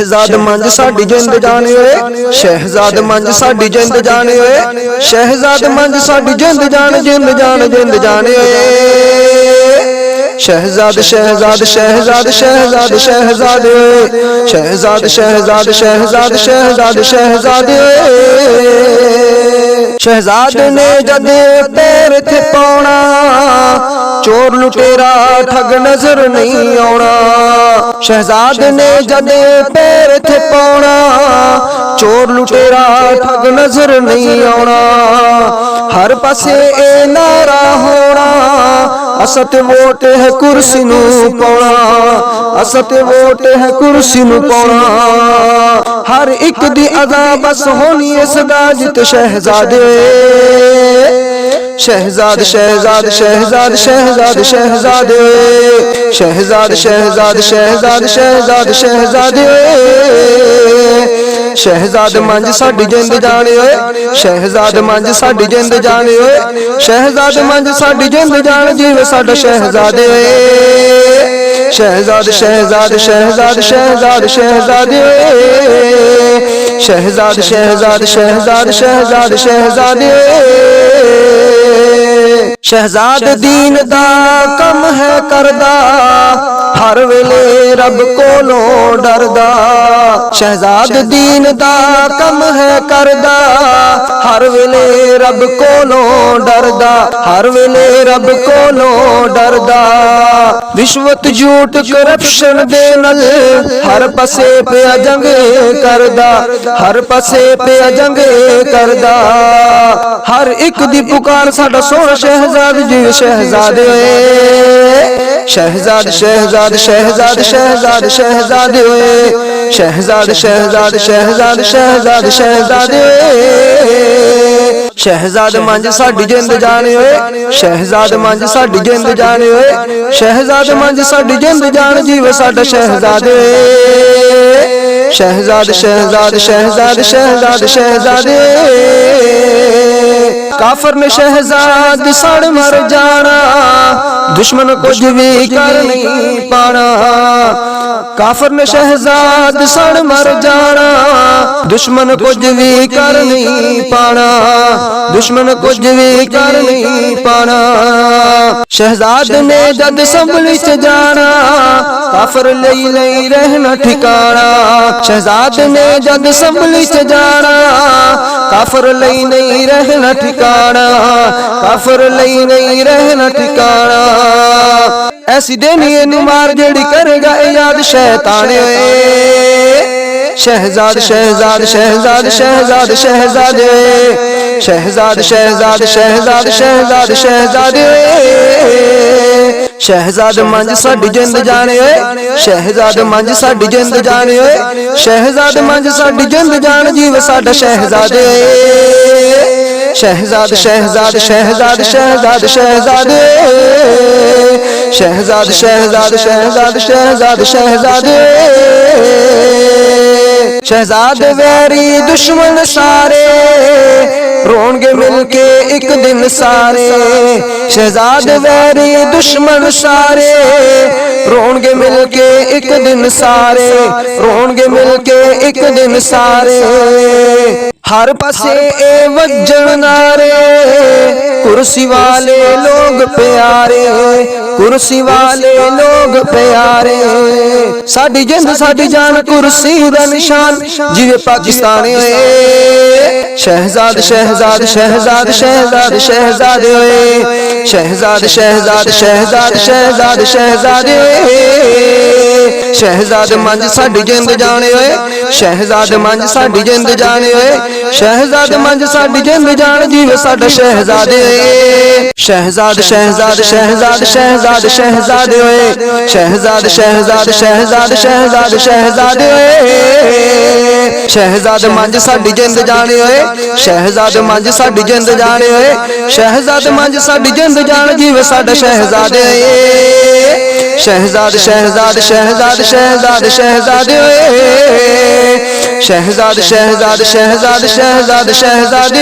शहजाद मंज साडी जिंद जाने ओए शहजाद मंज साडी जिंद जाने ओए शहजाद मंज साडी जिंद जान जिंद जाने ओए शहजाद शहजाद शहजाद शहजाद शहजाद शहजाद शहजाद शहजाद शहजाद शहजाद शहजाद ने जद पैर थे पाउणा चोर लुटेरा ठग नजर नहीं आउणा शहजाद ने जद पैर थे पाउणा चोर लुटेरा ठग नजर नहीं आउणा हर पासे ए नारा होना असत वोट है कुर्सी नू पाउणा असत वोट है कुर्सी नू पाउणा हर एक दी अदा बस होनी इस दा जित शहजादे शहजाद शहजाद शहजाद शहजाद शहजाद शहजाद शहजाद शहजाद शहजाद शहजाद शहजाद मंज साडी जिंद जाने ओए शहजाद मंज साडी जिंद जाने ओए शहजाद मंज साडी जिंद जान जीवे साडा शहजादे शहजाद शहजाद शहजाद शहजाद शहजाद शहजाद शहजाद शहजाद शहजाद शहजाद शहजाद दीन दा कम है करदा हर वेले रब कोलों डरदा शहजाद दीन दा कम है करदा हर वेले रब कोलों डरदा हर वेले रब कोलों डरदा रिश्वत झूठ करप्शन दे नल हर पासे पे जंग करदा हर पासे पे जंग करदा हर एक दी पुकार साडा सोहना शहजाद जी शहजादे शहजाद शहजाद शहजाद शहजाद शहजाद शहजाद शहजाद शहजाद शहजाद शहजाद शहजाद मंज साडी जिंद जाने ओए शहजाद मंज साडी जिंद जाने ओए शहजाद मंज साडी जिंद जान जीवे साडा शहजादे शहजाद शहजाद शहजाद शहजाद शहजाद काफर ने शहजाद सड़ मर जाना दुश्मन कुछ भी कर नहीं पाना काफर ने शहजाद सड़ मर जाना दुश्मन कुछ भी कर नहीं पाना दुश्मन कुछ भी कर नहीं पाना शहजाद ने जद संभली च जाना काफर लई रहना ठिकाना शहजाद ने जद संभली च जाना काफर लई नहीं रहना ठिकाना काफर लई नहीं रहना ठिकाना ऐसी देनी नू मार जेड़ी करेगा याद शैताने शहजाद शहजाद शहजाद शहजाद शहजाद शहजाद शहजाद शहजाद शहजाद शहजाद शहजाद मंज साडी जिंद जाने ओए शहजाद मंज साडी जिंद जाने ओए शहजाद मंज साडी जिंद जान जीवे साडा शहजादे शहजाद शहजाद शहजाद शहजाद शहजाद शहजाद शहजाद शहजाद शहजाद शहजाद शहजाद वैरी दुश्मन सारे रोणगे मिलके एक दिन सारे शहजाद वैरी दुश्मन सारे रोणगे मिलके एक दिन सारे रोणगे मिलके एक दिन सारे हर पासे ए वज्जन नारे कुर्सी वाले लोग प्यारे कुर्सी वाले लोग प्यारे साडी जिंद साडी जान कुर्सी दा निशान जिवे पाकिस्तानी शहजाद शहजाद शहजाद शहजाद शहजाद शहजाद शहजाद शहजाद शहजाद शहजाद शहजाद मंज साडी जिंद जाने ओए शहजाद मंज साडी जिंद जाने ओए शहजाद मंज साडी जिंद जान जीवे साडा शहजादे शहजाद शहजाद शहजाद शहजाद शहजाद शहजाद शहजाद शहजाद शहजाद शहजाद शहजाद मंज साडी जिंद जाने ओए शहजाद मंज साडी जिंद जाने ओए शहजाद मंज साडी जिंद जान जीवे साडा शहजादे शहजाद शहजाद शहजाद शहजाद शहजाद शहजाद शहजाद शहजाद शहजाद शहजाद